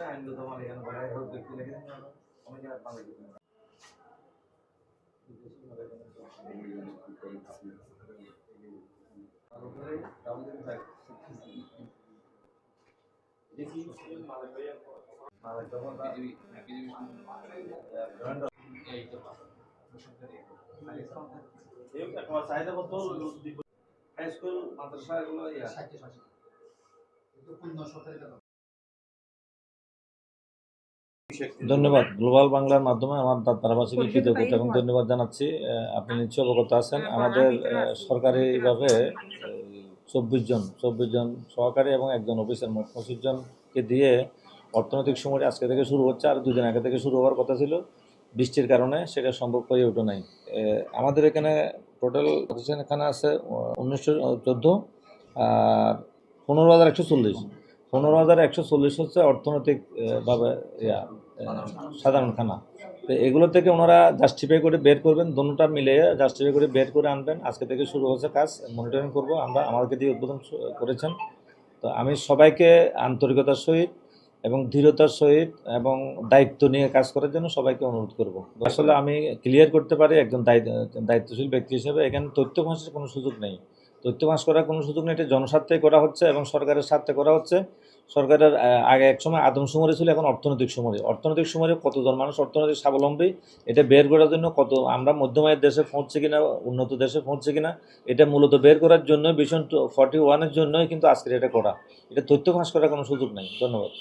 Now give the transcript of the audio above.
আইনগত মালিকানা বলে হোক ব্যক্তি লিখে দিন অনেকে মালিক দেখি মালিক যখন চাহিদা কত হাই স্কুল মাদ্রাসা এগুলো ধন্যবাদ। গ্লোবাল বাংলার মাধ্যমে আমার ধারাবাহিক কৃতজ্ঞতা এবং ধন্যবাদ জানাচ্ছি। আপনি নিশ্চয় অবগত আছেন আমাদের সরকারিভাবে 24 জন সহকারী এবং একজন অফিসার মোট 25 জনকে দিয়ে অর্থনৈতিক সময় আজকে থেকে শুরু হচ্ছে, আর 2 দিন আগে থেকে শুরু হওয়ার কথা ছিল, বৃষ্টির কারণে সেটা সম্ভব হয়ে ওঠে নাই। আমাদের এখানে টোটাল এখানে আছে 1914 আর 15,140 15,140 হচ্ছে অর্থনৈতিক ভাবে সাধারণ খানা। তো এগুলো থেকে ওনারা জাস্টিফাই করে বের করবেন, দুটোটা মিলিয়ে জাস্টিফাই করে বের করে আনবেন। আজকে থেকে শুরু হচ্ছে কাজ, মনিটরিং করব আমরা, আমাদেরকে দিয়ে উদ্বোধন করেছেন। তো আমি সবাইকে আন্তরিকতার সহিত এবং দৃঢ়তার সহিত এবং দায়িত্ব নিয়ে কাজ করার জন্য সবাইকে অনুরোধ করব। আসলে আমি ক্লিয়ার করতে পারি একজন দায়িত্বশীল ব্যক্তি হিসেবে, এখানে তথ্য ফাঁসের কোনো সুযোগ নেই, তথ্য ফাঁস করার কোনো সুযোগ নেই। এটা জনস্বার্থে করা হচ্ছে এবং সরকারের স্বার্থে করা হচ্ছে। সরকারের আগে এক সময় আদমশুমারি ছিল, এখন অর্থনৈতিক শুমারি কতজন মানুষ অর্থনৈতিক স্বাবলম্বী এটা বের করার জন্য, কত আমরা মধ্যমায়ের দেশে পৌঁছছে কিনা, উন্নত দেশে পৌঁছছে কিনা, এটা মূলত বের করার জন্য ভিশন 41-এর জন্যই কিন্তু আজকের এটা করা। এটা তথ্য ফাঁস করার কোনো সুযোগ নেই। ধন্যবাদ।